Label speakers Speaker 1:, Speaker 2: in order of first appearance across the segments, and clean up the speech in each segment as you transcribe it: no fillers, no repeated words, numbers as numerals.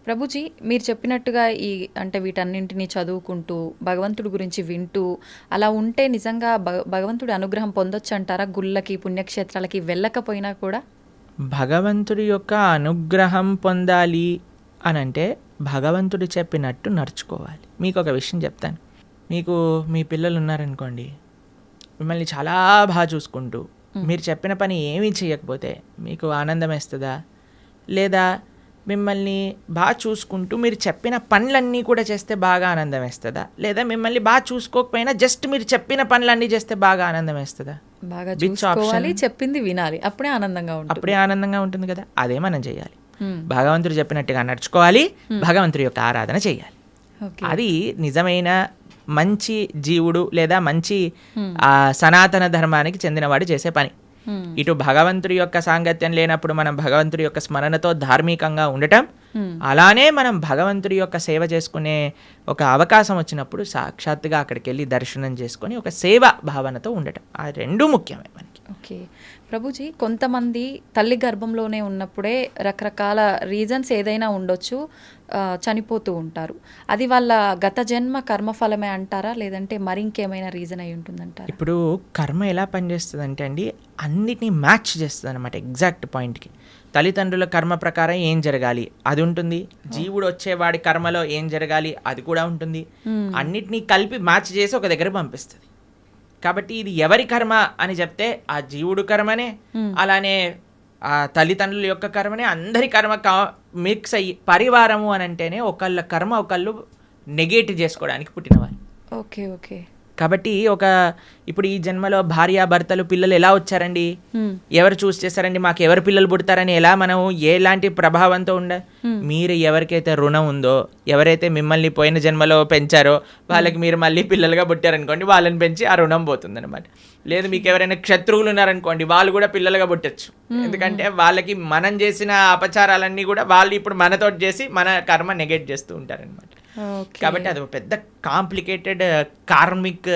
Speaker 1: ప్రభుజీ మీరు చెప్పినట్టుగా అంటే వీటన్నింటిని చదువుకుంటూ, భగవంతుడి గురించి వింటూ, అలా ఉంటే నిజంగా భగవంతుడి అనుగ్రహం పొందొచ్చంటారా? గుళ్ళకి, పుణ్యక్షేత్రాలకి వెళ్ళకపోయినా కూడా?
Speaker 2: భగవంతుడి యొక్క అనుగ్రహం పొందాలి అనంటే భగవంతుడు చెప్పినట్టు నడుచుకోవాలి. మీకు ఒక విషయం చెప్తాను. మీకు మీ పిల్లలు ఉన్నారనుకోండి, మిమ్మల్ని చాలా బాగా చూసుకుంటూ మీరు చెప్పిన పని ఏమీ చేయకపోతే మీకు ఆనందం వేస్తుందా? లేదా మిమ్మల్ని బాగా చూసుకుంటూ మీరు చెప్పిన పనులన్నీ కూడా చేస్తే బాగా ఆనందం వేస్తుందా? లేదా మిమ్మల్ని బాగా చూసుకోకపోయినా జస్ట్ మీరు చెప్పిన పనులన్నీ చేస్తే బాగా ఆనందం వేస్తుందా?
Speaker 1: బాగా చూసుకోవాలి, చెప్పింది వినాలి, అప్పుడే ఆనందంగా ఉంటుంది
Speaker 2: కదా. అదే మనం చేయాలి. భగవంతుడు చెప్పినట్టుగా నడుచుకోవాలి, భగవంతుడి యొక్క ఆరాధన చేయాలి. అది నిజమైన మంచి జీవుడు లేదా మంచి సనాతన ధర్మానికి చెందినవాడు చేసే పని. ఇటు భగవంతుడి యొక్క సాంగత్యం లేనప్పుడు మనం భగవంతుడి యొక్క స్మరణతో ధార్మికంగా ఉండటం, అలానే మనం భగవంతుడి యొక్క సేవ చేసుకునే ఒక అవకాశం వచ్చినప్పుడు సాక్షాత్తుగా అక్కడికి వెళ్ళి దర్శనం చేసుకొని ఒక సేవ భావనతో ఉండటం, ఆ రెండు ముఖ్యమే మనకి.
Speaker 1: ఓకే ప్రభుజీ, కొంతమంది తల్లి గర్భంలోనే ఉన్నప్పుడే రకరకాల రీజన్స్ ఏదైనా ఉండొచ్చు, చనిపోతూ ఉంటారు. అది వాళ్ళ గత జన్మ కర్మఫలమే అంటారా, లేదంటే మరి ఇంకేమైనా రీజన్ అయి ఉంటుందంటారా?
Speaker 2: ఇప్పుడు కర్మ ఎలా పనిచేస్తుంది అంటే అండి, అన్నిటినీ మ్యాచ్ చేస్తుంది అనమాట ఎగ్జాక్ట్ పాయింట్కి. తల్లిదండ్రుల కర్మ ప్రకారం ఏం జరగాలి అది ఉంటుంది, జీవుడు వచ్చేవాడి కర్మలో ఏం జరగాలి అది కూడా ఉంటుంది. అన్నిటినీ కలిపి మ్యాచ్ చేసి ఒక దగ్గర పంపిస్తుంది. కాబట్టి ఇది ఎవరి కర్మ అని చెప్తే ఆ జీవుడు కర్మనే, అలానే ఆ తల్లిదండ్రుల యొక్క కర్మనే, అందరి కర్మ మిక్స్ అయ్యి పరివారము అని అంటేనే ఒకళ్ళ కర్మ ఒకళ్ళు నెగేట్ చేసుకోవడానికి పుట్టినవారు.
Speaker 1: Okay okay.
Speaker 2: కాబట్టి ఇప్పుడు ఈ జన్మలో భార్యాభర్తలు పిల్లలు ఎలా వచ్చారండి, ఎవరు చూస్ చేశారండి, మాకు ఎవరు పిల్లలు పుడతారని ఎలా మనం ఎలాంటి ప్రభావంతో మీరు ఎవరికైతే రుణం ఉందో, ఎవరైతే మిమ్మల్ని పోయిన జన్మలో పెంచారో వాళ్ళకి మీరు మళ్ళీ పిల్లలుగా పుట్టారనుకోండి, వాళ్ళని పెంచి ఆ రుణం పోతుంది అనమాట. లేదు మీకు ఎవరైనా శత్రువులు ఉన్నారనుకోండి, వాళ్ళు కూడా పిల్లలుగా పుట్టచ్చు. ఎందుకంటే వాళ్ళకి మనం చేసిన అపచారాలన్నీ కూడా వాళ్ళు ఇప్పుడు మనతో చేసి మన కర్మ నెగెట్ చేస్తూ ఉంటారనమాట. కాబట్టి అది ఒక పెద్ద కాంప్లికేటెడ్ కార్మిక్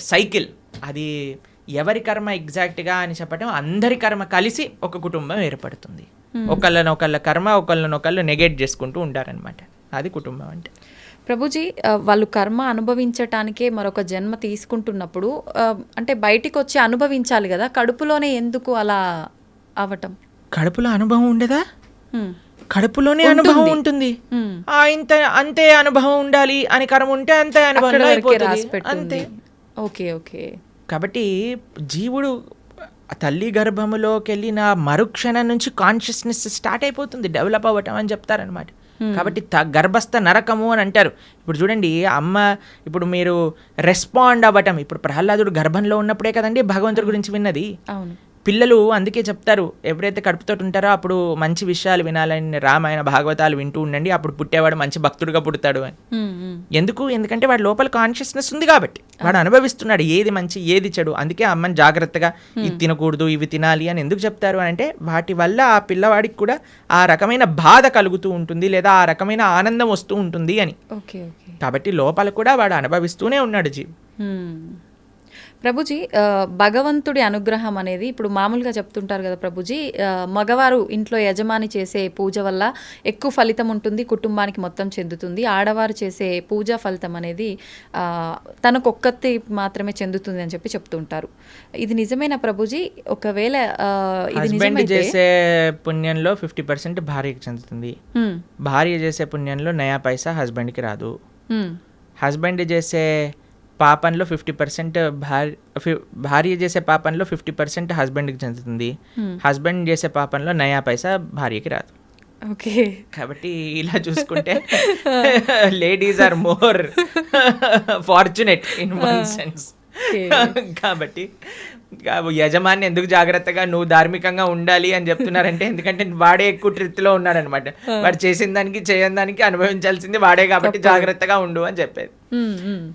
Speaker 2: సైకిల్. అది ఎవరి కర్మ ఎగ్జాక్ట్గా అని చెప్పడం, అందరి కర్మ కలిసి ఒక కుటుంబం ఏర్పడుతుంది. ఒకళ్ళ కర్మ ఒకళ్ళనొకళ్ళు నెగెట్ చేసుకుంటూ ఉంటారనమాట. అది కుటుంబం అంటే.
Speaker 1: ప్రభుజీ, వాళ్ళు కర్మ అనుభవించటానికే మరొక జన్మ తీసుకుంటున్నప్పుడు అంటే బయటికి వచ్చి అనుభవించాలి కదా, కడుపులోనే ఎందుకు అలా అవటం?
Speaker 2: కడుపులో అనుభవం ఉండదా? కడుపులోనే అనుభవం ఉంటుంది. అంతే అనుభవం ఉండాలి అని కర్మ ఉంటే అంతే అనుభవం అంతే.
Speaker 1: Okay okay.
Speaker 2: కాబట్టి జీవుడు తల్లి గర్భములోకి వెళ్ళిన మరుక్షణం నుంచి కాన్షియస్నెస్ స్టార్ట్ అయిపోతుంది, డెవలప్ అవ్వటం అని చెప్తారనమాట. కాబట్టి గర్భస్థ నరకము అని అంటారు. ఇప్పుడు చూడండి, అమ్మ ఇప్పుడు మీరు రెస్పాండ్ అవ్వటం, ఇప్పుడు ప్రహ్లాదుడు గర్భంలో ఉన్నప్పుడే కదండి భగవంతుడి గురించి విన్నది.
Speaker 1: అవును.
Speaker 2: పిల్లలు అందుకే చెప్తారు, ఎప్పుడైతే కడుపుతో ఉంటారో అప్పుడు మంచి విషయాలు వినాలని, రామాయణ భాగవతాలు వింటూ ఉండండి, అప్పుడు పుట్టేవాడు మంచి భక్తుడుగా పుడతాడు అని. ఎందుకంటే వాడి లోపల కాన్షియస్నెస్ ఉంది కాబట్టి, వాడు అనుభవిస్తున్నాడు ఏది మంచి ఏది చెడు. అందుకే అమ్మని జాగ్రత్తగా ఇది తినకూడదు ఇవి తినాలి అని ఎందుకు చెప్తారు అంటే, వాటి వల్ల ఆ పిల్లవాడికి కూడా ఆ రకమైన బాధ కలుగుతూ ఉంటుంది, లేదా ఆ రకమైన ఆనందం వస్తూ ఉంటుంది అని. కాబట్టి లోపల కూడా వాడు అనుభవిస్తూనే ఉన్నాడు జీవి.
Speaker 1: ప్రభుజీ, భగవంతుడి అనుగ్రహం అనేది ఇప్పుడు మామూలుగా చెప్తుంటారు కదా ప్రభుజీ, మగవారు ఇంట్లో యజమాని చేసే పూజ వల్ల ఎక్కువ ఫలితం ఉంటుంది, కుటుంబానికి మొత్తం చెందుతుంది. ఆడవారు చేసే పూజా ఫలితం అనేది తనకొక్కతి మాత్రమే చెందుతుంది అని చెప్తుంటారు. ఇది నిజమేనా ప్రభుజీ? ఒకవేళ
Speaker 2: హస్బెండ్ చేసే పుణ్యంలో 50% భార్యకి చెందుతుంది, భార్య చేసే పుణ్యంలో నయా పైసా హస్బెండ్కి రాదు. హస్బెండ్ చేసే పాపంలో 50% భార్య చేసే పాపంలో 50% హస్బెండ్కి చెందుతుంది, హస్బెండ్ చేసే పాపంలో నయా పైసా భార్యకి రాదు.
Speaker 1: ఓకే.
Speaker 2: కాబట్టి ఇలా చూసుకుంటే ladies are more fortunate in one sense. కాబట్టి యజమాని ఎందుకు జాగ్రత్తగా నువ్వు ధార్మికంగా ఉండాలి అని చెప్తున్నారంటే, ఎందుకంటే వాడే ఎక్కువ ట్రిత్లో ఉన్నాడనమాట. వాడు చేసిన దానికి చేయని దానికి అనుభవించాల్సింది వాడే, కాబట్టి జాగ్రత్తగా ఉండు అని చెప్పేది.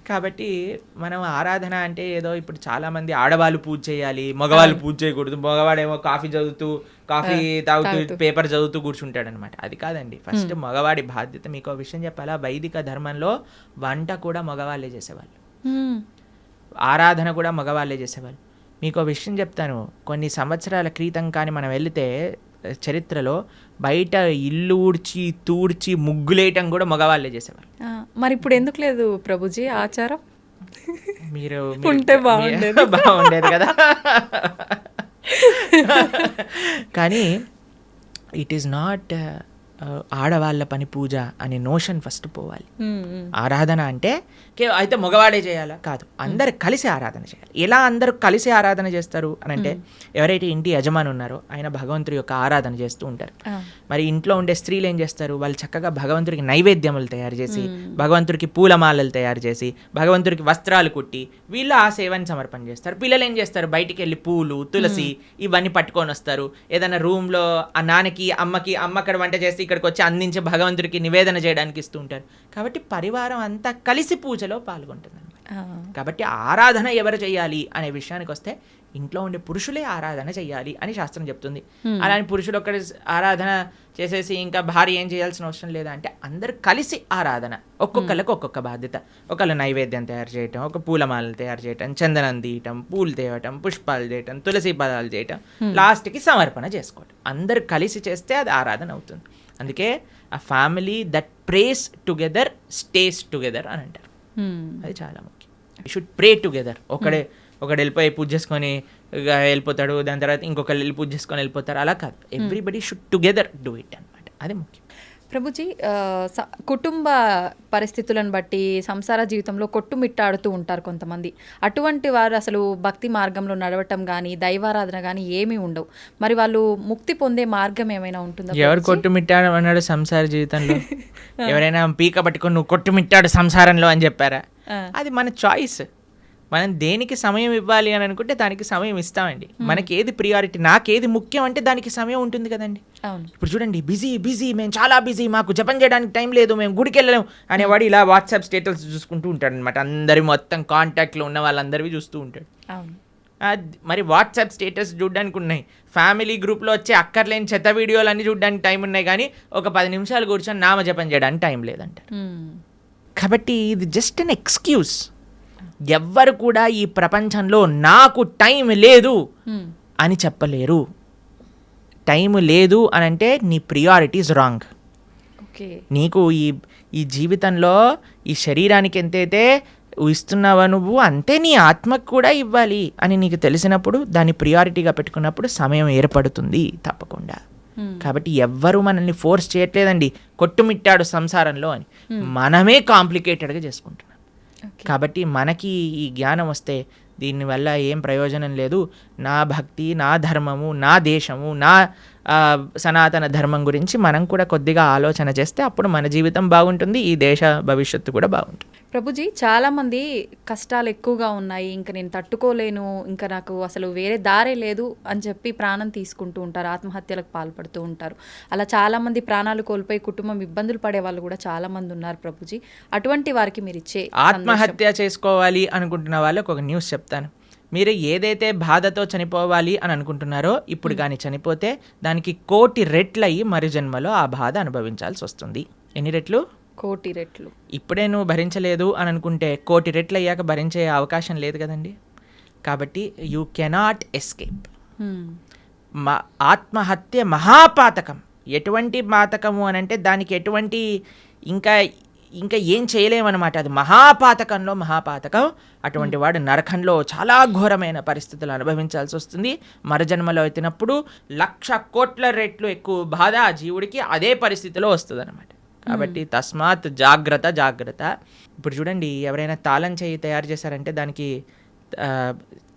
Speaker 2: కాబట్టి మనం ఆరాధన అంటే ఏదో ఇప్పుడు చాలా మంది ఆడవాళ్ళు పూజ చేయాలి, మగవాళ్ళు పూజ చేయకూడదు, మగవాడేమో కాఫీ తాగుతూ పేపర్ చదువుతూ కూర్చుంటాడు అనమాట. అది కాదండి. ఫస్ట్ మగవాడి బాధ్యత. మీకు ఒక విషయం చెప్పాలా, వైదిక ధర్మంలో వంట కూడా మగవాళ్ళే చేసేవాళ్ళు, ఆరాధన కూడా మగవాళ్ళే చేసేవాళ్ళు. మీకు ఒక విషయం చెప్తాను, కొన్ని సంవత్సరాల క్రితం కానీ మనం వెళితే చరిత్రలో బయట ఇల్లు ఊడ్చి తూడ్చి ముగ్గులేయటం కూడా మగవాళ్ళే చేసేవారు.
Speaker 1: మరి ఇప్పుడు ఎందుకు లేదు ప్రభుజీ ఆచారం?
Speaker 2: మీరు
Speaker 1: ఉంటే బాగుండేది.
Speaker 2: బాగుండేది కదా. కానీ ఇట్ ఈస్ నాట్ ఆడవాళ్ళ పని పూజ అనే నోషన్ ఫస్ట్ పోవాలి. ఆరాధన అంటే అయితే మగవాడే చేయాలా కాదు, అందరు కలిసి ఆరాధన చేయాలి. ఎలా అందరూ కలిసి ఆరాధన చేస్తారు అని అంటే, ఎవరైతే ఇంటి యజమాని ఉన్నారో ఆయన భగవంతుడి యొక్క ఆరాధన చేస్తూ ఉంటారు. మరి ఇంట్లో ఉండే స్త్రీలు ఏం చేస్తారు, వాళ్ళు చక్కగా భగవంతుడికి నైవేద్యములు తయారు చేసి, భగవంతుడికి పూలమాలలు తయారు చేసి, భగవంతుడికి వస్త్రాలు కుట్టి వీళ్ళు ఆ సేవని సమర్పణ చేస్తారు. పిల్లలు ఏం చేస్తారు, బయటికి వెళ్ళి పూలు తులసి ఇవన్నీ పట్టుకొని వస్తారు. ఏదైనా రూమ్లో ఆ నాన్నకి అమ్మకి, అమ్మ అక్కడ వంట చేసి ఇక్కడికి వచ్చి అందించి భగవంతుడికి నివేదన చేయడానికి ఇస్తూ ఉంటారు. కాబట్టి పరివారం అంతా కలిసి పూజలో పాల్గొంటుంది. కాబట్టి ఆరాధన ఎవరు చేయాలి అనే విషయానికి వస్తే ఇంట్లో ఉండే పురుషులే ఆరాధన చేయాలి అని శాస్త్రం చెప్తుంది. అలానే పురుషులు ఒక్కడి ఆరాధన చేసేసి ఇంకా భార్య ఏం చేయాల్సిన అవసరం లేదా అంటే, అందరు కలిసి ఆరాధన. ఒక్కొక్కరికి ఒక్కొక్క బాధ్యత. ఒకళ్ళు నైవేద్యం తయారు చేయటం, ఒక పూలమాలలు తయారు చేయటం, చందనం తీయటం, పూలు తేవటం, పుష్పాలు చేయటం, తులసి పదాలు చేయటం, లాస్ట్కి సమర్పణ చేసుకోవటం. అందరు కలిసి చేస్తే అది ఆరాధన అవుతుంది. అందుకే ఆ family that praise together stays together అని అంటారు. అది చాలా ముఖ్యం. You should pray together. ఒకడు వెళ్ళిపోయి పూజ చేసుకొని వెళ్ళిపోతాడు, దాని తర్వాత ఇంకొకరు వెళ్ళి పూజ చేసుకొని వెళ్ళిపోతారు, అలా కాదు. Everybody should together do it అనమాట. అది ముఖ్యం.
Speaker 1: ప్రభుజీ, కుటుంబ పరిస్థితులను బట్టి సంసార జీవితంలో కొట్టుమిట్టాడుతూ ఉంటారు కొంతమంది. అటువంటి వారు అసలు భక్తి మార్గంలో నడవటం కానీ దైవారాధన కానీ ఏమీ ఉండవు. మరి వాళ్ళు ముక్తి పొందే మార్గం ఏమైనా ఉంటుందా?
Speaker 2: ఎవరు కొట్టుమిట్టాడు అన్నాడు సంసార జీవితంలో? ఎవరైనా పీక పట్టుకొని నువ్వు కొట్టుమిట్టాడు సంసారంలో అని చెప్పారా? అది మన చాయిస్. మనం దేనికి సమయం ఇవ్వాలి అని అనుకుంటే దానికి సమయం ఇస్తామండి. మనకి ఏది ప్రియారిటీ, నాకేది ముఖ్యం అంటే దానికి సమయం ఉంటుంది కదండి. ఇప్పుడు చూడండి, బిజీ, మేము చాలా బిజీ, మాకు జపం చేయడానికి టైం లేదు, మేము గుడికి వెళ్ళలేము అనేవాడు ఇలా వాట్సాప్ స్టేటస్ చూసుకుంటూ ఉంటాడు అనమాట. అందరి మొత్తం కాంటాక్ట్లో ఉన్న వాళ్ళందరివి చూస్తూ ఉంటాడు. మరి వాట్సాప్ స్టేటస్ చూడడానికి ఉన్నాయి, ఫ్యామిలీ గ్రూప్లో వచ్చే అక్కర్లేని చెత్త వీడియోలు అన్నీ చూడడానికి టైం ఉన్నాయి, కానీ ఒక 10 నిమిషాలు కూర్చొని నామజపం చేయడానికి టైం లేదంటారు. కాబట్టి ఇది జస్ట్ అన్ ఎక్స్క్యూజ్. ఎవ్వరు కూడా ఈ ప్రపంచంలో నాకు టైం లేదు అని చెప్పలేరు. టైం లేదు అని అంటే నీ ప్రియారిటీస్ రాంగ్. నీకు ఈ జీవితంలో ఈ శరీరానికి ఎంతైతే ఇస్తున్నావా నువ్వు, అంతే నీ ఆత్మకు కూడా ఇవ్వాలి అని నీకు తెలిసినప్పుడు, దాన్ని ప్రియారిటీగా పెట్టుకున్నప్పుడు సమయం ఏర్పడుతుంది తప్పకుండా. కాబట్టి ఎవ్వరూ మనల్ని ఫోర్స్ చేయట్లేదండి కొట్టుమిట్టాడు సంసారంలో అని. మనమే కాంప్లికేటెడ్గా చేసుకుంటున్నాం. కాబట్టి మనకి ఈ జ్ఞానం వస్తే దీనివల్ల ఏం ప్రయోజనం లేదు. నా భక్తి, నా ధర్మము, నా దేశము, నా సనాతన ధర్మం గురించి మనం కూడా కొద్దిగా ఆలోచన చేస్తే అప్పుడు మన జీవితం బాగుంటుంది, ఈ దేశ భవిష్యత్తు కూడా బాగుంటుంది.
Speaker 1: ప్రభుజీ, చాలామంది కష్టాలు ఎక్కువగా ఉన్నాయి, ఇంకా నేను తట్టుకోలేను, ఇంకా నాకు అసలు వేరే దారే లేదు అని చెప్పి ప్రాణం తీసుకుంటూ ఉంటారు, ఆత్మహత్యలకు పాల్పడుతూ ఉంటారు. అలా చాలామంది ప్రాణాలు కోల్పోయి కుటుంబం ఇబ్బందులు పడే వాళ్ళు కూడా చాలామంది ఉన్నారు. ప్రభుజీ, అటువంటి వారికి మీరు ఇచ్చే
Speaker 2: ఆత్మహత్య చేసుకోవాలి అనుకుంటున్న వాళ్ళకి ఒక న్యూస్ చెప్తాను. మీరు ఏదైతే బాధతో చనిపోవాలి అని అనుకుంటున్నారో, ఇప్పుడు కానీ చనిపోతే దానికి 1,000,000 రెట్లు అయ్యి మరి జన్మలో ఆ బాధ అనుభవించాల్సి వస్తుంది. ఎన్ని రెట్లు?
Speaker 1: 1,000,000 రెట్లు. ఇప్పుడే
Speaker 2: నువ్వు భరించలేదు అని అనుకుంటే 1,000,000 రెట్లు అయ్యాక భరించే అవకాశం లేదు కదండి. కాబట్టి యూ కెనాట్ ఎస్కేప్. ఆత్మహత్య మహాపాతకం. ఎటువంటి పాతకము అని అంటే దానికి ఎటువంటి ఇంకా ఏం చేయలేమన్నమాట. అది మహాపాతకంలో మహాపాతకం. అటువంటి వాడు నరకంలో చాలా ఘోరమైన పరిస్థితులు అనుభవించాల్సి వస్తుంది. మరజన్మలో ఎత్తినప్పుడు 1,00,00,000,000 రెట్లు ఎక్కువ బాధ ఆ జీవుడికి అదే పరిస్థితిలో వస్తుంది అనమాట. కాబట్టి తస్మాత్ జాగ్రత్త. ఇప్పుడు చూడండి, ఎవరైనా తాళం చేయి తయారు చేశారంటే దానికి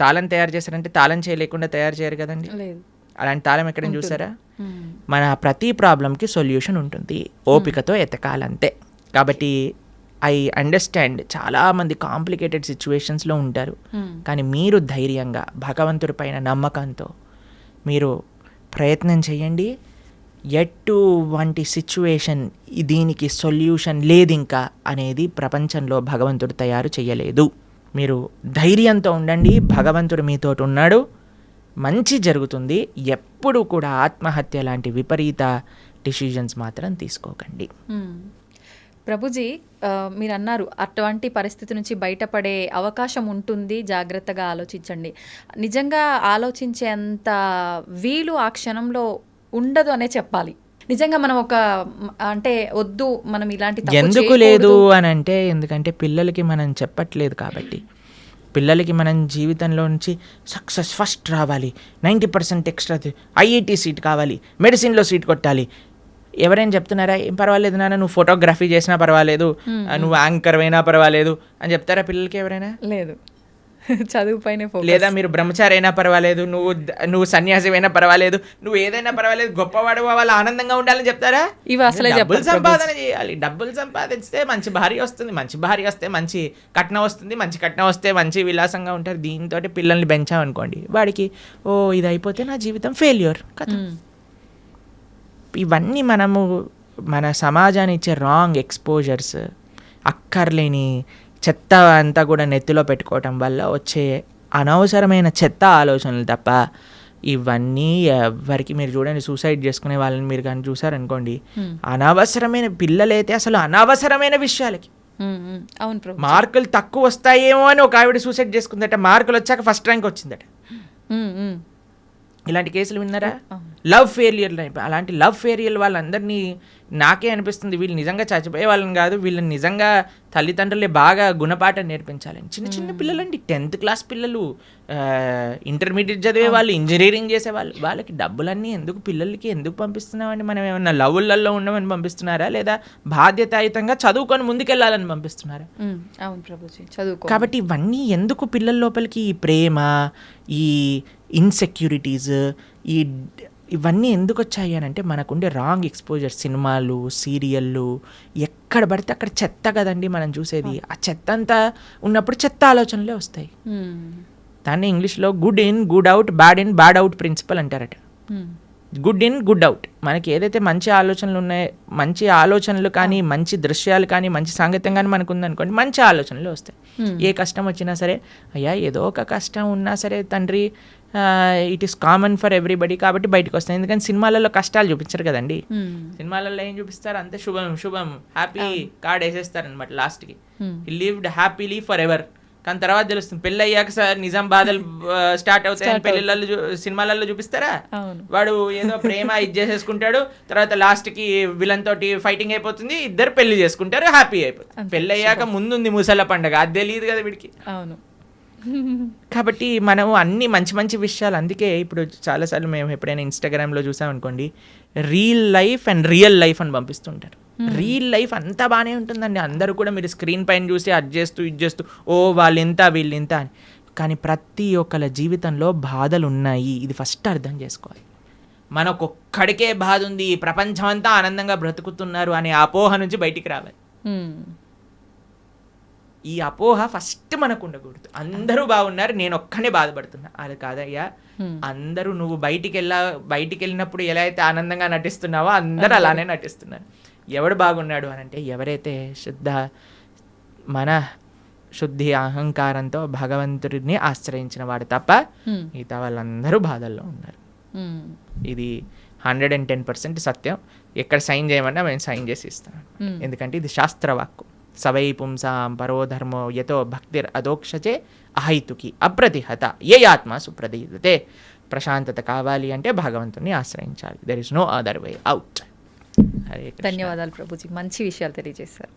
Speaker 2: తాళం తయారు చేశారంటే తాళం చేయి లేకుండా తయారు చేయరు కదండి. అలాంటి తాళం ఎక్కడైనా చూసారా? మన ప్రతి ప్రాబ్లంకి సొల్యూషన్ ఉంటుంది, ఓపికతో ఎతకాలంతే. కాబట్టి ఐ అండర్స్టాండ్, చాలామంది కాంప్లికేటెడ్ సిచ్యువేషన్స్లో ఉంటారు. కానీ మీరు ధైర్యంగా భగవంతుడి పైన నమ్మకంతో మీరు ప్రయత్నం చేయండి. ఎటువంటి సిచ్యువేషన్ దీనికి సొల్యూషన్ లేదు ఇంకా అనేది ప్రపంచంలో భగవంతుడు తయారు చేయలేదు. మీరు ధైర్యంతో ఉండండి, భగవంతుడు మీతో ఉన్నాడు, మంచి జరుగుతుంది. ఎప్పుడు కూడా ఆత్మహత్య లాంటి విపరీత డిసిజన్స్ మాత్రం తీసుకోకండి.
Speaker 1: ప్రభుజీ, మీరు అన్నారు అటువంటి పరిస్థితి నుంచి బయటపడే అవకాశం ఉంటుంది, జాగ్రత్తగా ఆలోచించండి. నిజంగా ఆలోచించేంత వీలు ఆ క్షణంలో ఉండదు అనే చెప్పాలి. నిజంగా మనం ఒక అంటే వద్దు మనం ఇలాంటి తప్పు
Speaker 2: ఎందుకు లేదు అని అంటే, ఎందుకంటే పిల్లలకి మనం చెప్పట్లేదు కాబట్టి. పిల్లలకి మనం జీవితంలో నుంచి సక్సెస్ ఫస్ట్ రావాలి, 90% ఎక్స్ట్రా, ఐఐటి సీట్ కావాలి, మెడిసిన్లో సీట్ కొట్టాలి. ఎవరైనా చెప్తున్నారా ఏం పర్వాలేదు నాన్న, నువ్వు ఫోటోగ్రఫీ చేసినా పర్వాలేదు, నువ్వు యాంకర్ అయినా పర్వాలేదు అని చెప్తారా పిల్లలకి ఎవరైనా?
Speaker 1: లేదు. చదువు పైన
Speaker 2: లేదా మీరు బ్రహ్మచారి అయినా పర్వాలేదు, నువ్వు సన్యాసి అయినా పర్వాలేదు, నువ్వు ఏదైనా పర్వాలేదు, గొప్పవాడు వాళ్ళు ఆనందంగా ఉండాలని చెప్తారా?
Speaker 1: ఇవి అసలే
Speaker 2: డబ్బులు సంపాదన చేయాలి, డబ్బులు సంపాదిస్తే మంచి భార్య వస్తుంది, మంచి భార్య వస్తే మంచి కట్నం వస్తుంది, మంచి కట్నం వస్తే మంచి విలాసంగా ఉంటారు. దీంతో పిల్లల్ని పెంచామనుకోండి, వాడికి ఇది అయిపోతే నా జీవితం ఫెయిల్యూర్ కదా. ఇవన్నీ మనము మన సమాజాన్ని ఇచ్చే రాంగ్ ఎక్స్పోజర్స్, అక్కర్లేని చెత్త అంతా కూడా నెత్తిలో పెట్టుకోవటం వల్ల వచ్చే అనవసరమైన చెత్త ఆలోచనలు తప్ప ఇవన్నీ ఎవరికి, మీరు చూడండి సూసైడ్ చేసుకునే వాళ్ళని మీరు కానీ చూసారనుకోండి, అనవసరమైన పిల్లలైతే అసలు అనవసరమైన విషయాలకి
Speaker 1: అవును ప్రభు,
Speaker 2: మార్కులు తక్కువ వస్తాయేమో అని ఒక ఆవిడ సూసైడ్ చేసుకుందట, మార్కులు వచ్చాక ఫస్ట్ ర్యాంక్ వచ్చిందట. ఇలాంటి కేసులు విన్నారా? లవ్ ఫెయిలియర్, అలాంటి లవ్ ఫెయిలియర్ వాళ్ళందరినీ నాకే అనిపిస్తుంది వీళ్ళు నిజంగా చచ్చిపోయే వాళ్ళని కాదు, వీళ్ళని నిజంగా తల్లిదండ్రులే బాగా గుణపాఠం నేర్పించాలని. చిన్న చిన్న పిల్లలండి, 10th క్లాస్ పిల్లలు, ఇంటర్మీడియట్ చదివే వాళ్ళు, ఇంజనీరింగ్ చేసే వాళ్ళు, వాళ్ళకి డబ్బులన్నీ ఎందుకు పిల్లలకి ఎందుకు పంపిస్తున్నామండి? మనం ఏమన్నా లవ్వులలో ఉండమని పంపిస్తున్నారా, లేదా బాధ్యతాయుతంగా చదువుకొని ముందుకెళ్ళాలని పంపిస్తున్నారా?
Speaker 1: అవును ప్రభుజీ, చదువుకో.
Speaker 2: కాబట్టి ఇవన్నీ ఎందుకు పిల్లల లోపలికి ఈ ప్రేమ, ఈ ఇన్సెక్యూరిటీస్, ఇవన్నీ ఎందుకు వచ్చాయి అని అంటే మనకుండే రాంగ్ ఎక్స్పోజర్. సినిమాలు, సీరియళ్ళు, ఎక్కడ పడితే అక్కడ చెత్త కదండి మనం చూసేది. ఆ చెత్త అంతా ఉన్నప్పుడు చెత్త ఆలోచనలే వస్తాయి. దాన్ని ఇంగ్లీష్లో good in good out, bad in bad out principal అంటారట. గుడ్ ఇన్ గుడ్ అవుట్, మనకి ఏదైతే మంచి ఆలోచనలు ఉన్నాయో, మంచి ఆలోచనలు కానీ, మంచి దృశ్యాలు కానీ, మంచి సాంగత్యం కానీ మనకు ఉందనుకోండి, మంచి ఆలోచనలు వస్తాయి. ఏ కష్టం వచ్చినా సరే, అయ్యా ఏదో ఒక కష్టం ఉన్నా సరే తండ్రి, it is common for everybody కాబట్టి బయటకు వస్తాయి. ఎందుకంటే సినిమాలలో కష్టాలు చూపించరు కదండి. సినిమాలలో ఏం చూపిస్తారు? అంతే శుభం శుభం హ్యాపీ కార్డ్ వేసేస్తారనమాట లాస్ట్కి. హి లివ్డ్ హ్యాపీలీ ఫర్ ఎవర్. కానీ తర్వాత తెలుస్తుంది పెళ్ళి అయ్యాక నిజం బాధలు స్టార్ట్ అవుతాయని పెళ్ళిళ్ళలో సినిమాలలో చూపిస్తారా? వాడు ఏదో ప్రేమ ఇది చేసేసుకుంటాడు, తర్వాత లాస్ట్కి విలన్ తోటి ఫైటింగ్ అయిపోతుంది, ఇద్దరు పెళ్లి చేసుకుంటారు, హ్యాపీ అయిపోతుంది. పెళ్ళి అయ్యాక ముందుంది ముసల పండగ, అది తెలియదు కదా వీడికి.
Speaker 1: అవును.
Speaker 2: కాబట్టి మనం అన్ని మంచి మంచి విషయాలు, అందుకే ఇప్పుడు చాలాసార్లు మేము ఎప్పుడైనా ఇన్స్టాగ్రామ్లో చూసామనుకోండి, real life and real life అని పంపిస్తుంటారు. రియల్ లైఫ్ అంతా బాగానే ఉంటుందండి, అందరూ కూడా మీరు స్క్రీన్ పైన చూసి అది చేస్తూ ఇది చేస్తూ వాళ్ళు ఇంత వీళ్ళు ఇంత అని. కానీ ప్రతి ఒక్కళ్ళ జీవితంలో బాధలు ఉన్నాయి, ఇది ఫస్ట్ అర్థం చేసుకోవాలి. మనకొక్కడికే బాధ ఉంది, ప్రపంచం అంతా ఆనందంగా బ్రతుకుతున్నారు అనే అపోహ నుంచి బయటికి రావాలి. ఈ అపోహ ఫస్ట్ మనకు ఉండకూడదు. అందరూ బాగున్నారు, నేను ఒక్కనే బాధపడుతున్నా, అది కాదయ్యా. అందరూ నువ్వు బయటికి వెళ్ళినప్పుడు ఎలా అయితే ఆనందంగా నటిస్తున్నావో అందరూ అలానే నటిస్తున్నారు. ఎవడు బాగున్నాడు అని అంటే ఎవరైతే శుద్ధి అహంకారంతో భగవంతుడిని ఆశ్రయించిన వాడు తప్ప మిగతా వాళ్ళందరూ బాధల్లో ఉన్నారు. ఇది 110% సత్యం. ఎక్కడ సైన్ చేయమన్నా మేము సైన్ చేసి ఇస్తాను, ఎందుకంటే ఇది శాస్త్రవాక్కు. సవై పుంసాం పరోధర్మో యతో భక్తిర్ అదోక్షచే అహైతుకి అప్రతిహత ఏ ఆత్మ సుప్రదీయతే. ప్రశాంతత కావాలి అంటే భగవంతుని ఆశ్రయించాలి. There is no other way out.
Speaker 1: ధన్యవాదాలు ప్రభుజీ, మంచి విషయాలు తెలియజేశారు.